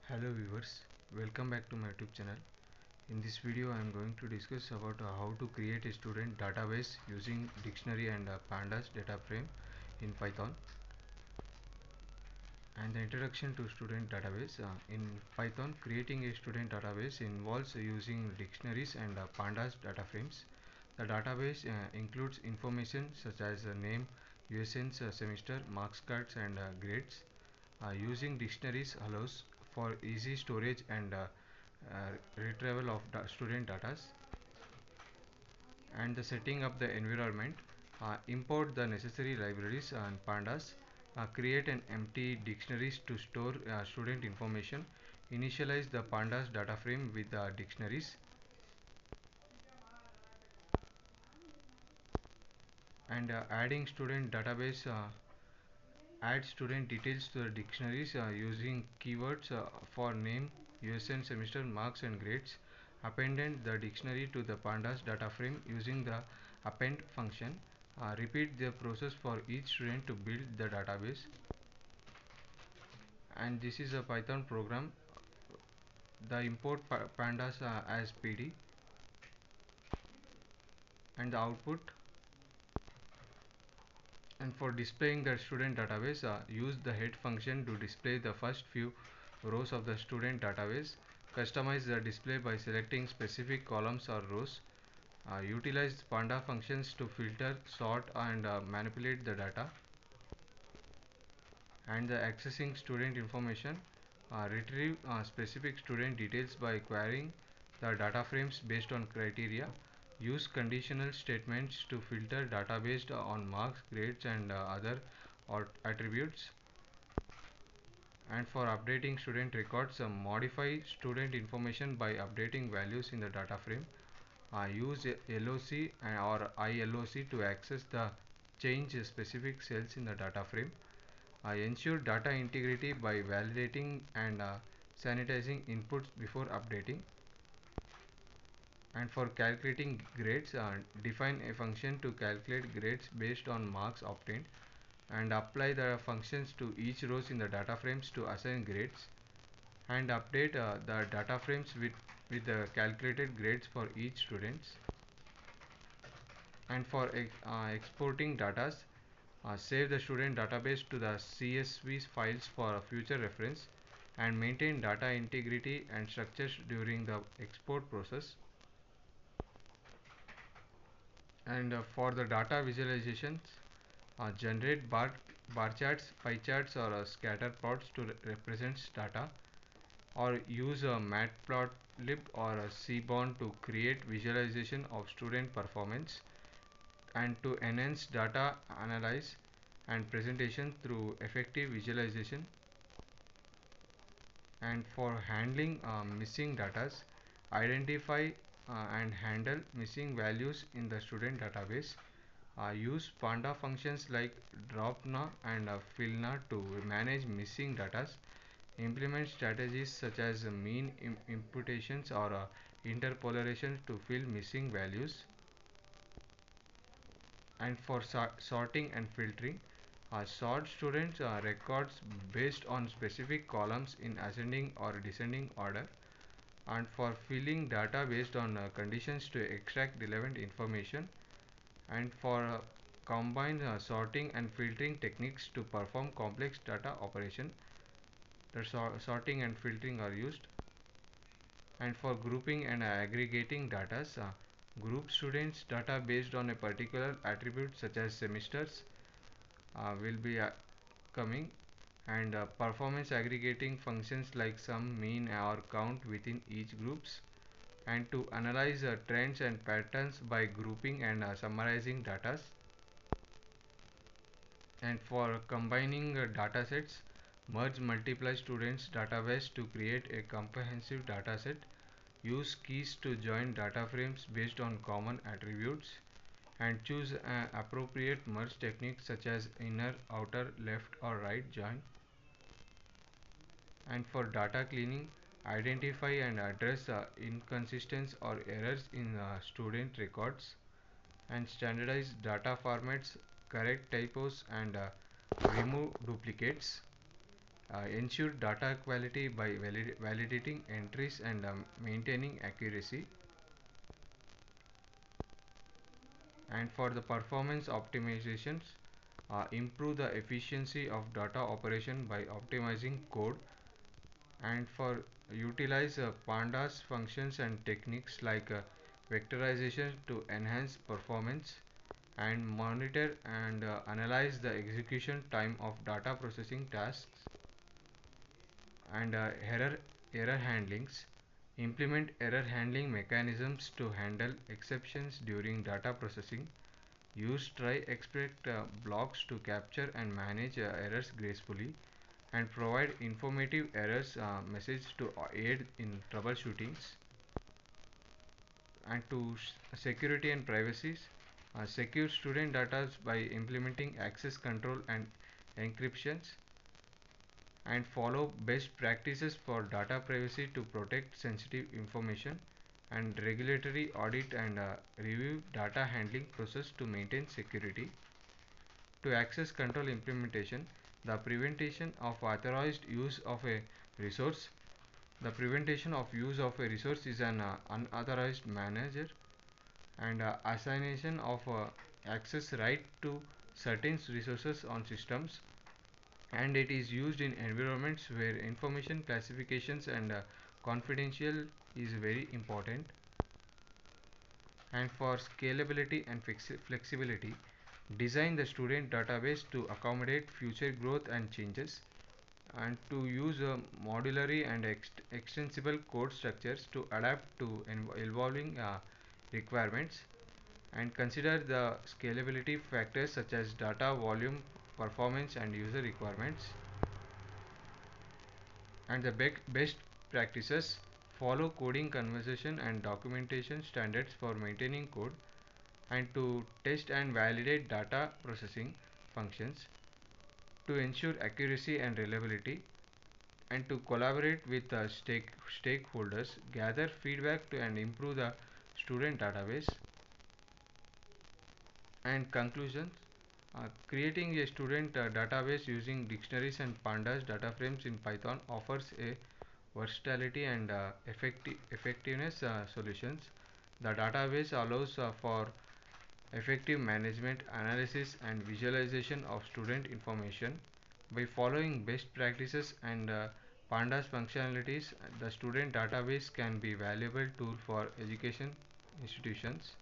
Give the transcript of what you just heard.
Hello viewers, welcome back to my YouTube channel. In this video I am going to discuss about how to create a student database using dictionary and pandas data frame in Python. And the introduction to student database. In Python, creating a student database involves using dictionaries and pandas data frames. The database includes information such as name, USNs, semester, marks cards and grades. Using dictionaries allows for easy storage and retrieval of student data. And the setting up the environment, import the necessary libraries and pandas, create an empty dictionaries to store student information, initialize the pandas data frame with the dictionaries, and adding student database, add student details to the dictionaries using keywords for name, USN, semester, marks and grades. Appended the dictionary to the pandas data frame using the append function. Repeat the process for each student to build the database. And this is a Python program. The import pandas as PD, and the output. And for displaying the student database, use the head function to display the first few rows of the student database. Customize the display by selecting specific columns or rows. Utilize panda functions to filter, sort and manipulate the data. And the accessing student information, retrieve specific student details by querying the data frames based on criteria. Use conditional statements to filter data based on marks, grades and other attributes. And for updating student records, modify student information by updating values in the data frame. Use LOC or ILOC to access the change specific cells in the data frame. Ensure data integrity by validating and sanitizing inputs before updating. And for calculating grades, define a function to calculate grades based on marks obtained, and apply the functions to each rows in the data frames to assign grades, and update the data frames with the calculated grades for each students. And for exporting data, save the student database to the CSV files for future reference, and maintain data integrity and structures during the export process. And for the data visualizations, generate bar charts, pie charts or scatter plots to represent data, or use a matplotlib or a seaborn to create visualization of student performance, and to enhance data analysis and presentation through effective visualization. And for handling missing data, identify and handle missing values in the student database. Use panda functions like dropna and fillna to manage missing data. Implement strategies such as mean imputations or interpolation to fill missing values. And for sorting and filtering, sort students records based on specific columns in ascending or descending order. And for filling data based on conditions to extract relevant information. And for combine sorting and filtering techniques to perform complex data operation, the sorting and filtering are used. And for grouping and aggregating data, group students data based on a particular attribute such as semesters will be coming. And performance aggregating functions like sum, mean or count within each groups, and to analyze trends and patterns by grouping and summarizing data. And for combining data sets, merge multiply students database to create a comprehensive dataset. Use keys to join data frames based on common attributes, and choose an appropriate merge technique such as inner, outer, left or right join. And for data cleaning, identify and address inconsistencies or errors in student records, and standardize data formats, correct typos and remove duplicates. ensure data quality by validating entries and maintaining accuracy. And for the performance optimizations, improve the efficiency of data operation by optimizing code. And for utilize pandas functions and techniques like vectorization to enhance performance, and monitor and analyze the execution time of data processing tasks. And error handlings, implement error handling mechanisms to handle exceptions during data processing. Use try expect blocks to capture and manage errors gracefully, and provide informative errors message to aid in troubleshootings. And to security and privacy, secure student data by implementing access control and encryptions, and follow best practices for data privacy to protect sensitive information, and regulatory audit and review data handling process to maintain security. To access control implementation, the prevention of authorized use of a resource. The prevention of use of a resource is an unauthorized manager and assignation of access right to certain resources on systems, and it is used in environments where information classifications and confidential is very important. And for scalability and flexibility, design the student database to accommodate future growth and changes, and to use modularly and extensible code structures to adapt to evolving requirements, and consider the scalability factors such as data volume, performance, and user requirements. And the best practices, follow coding conversation and documentation standards for maintaining code, and to test and validate data processing functions to ensure accuracy and reliability, and to collaborate with the stakeholders, gather feedback to and improve the student database. And conclusions, creating a student database using dictionaries and pandas data frames in Python offers a versatility and effectiveness solutions. The database allows for effective management, analysis, and visualization of student information. By following best practices and pandas functionalities, the student database can be valuable tool for education institutions.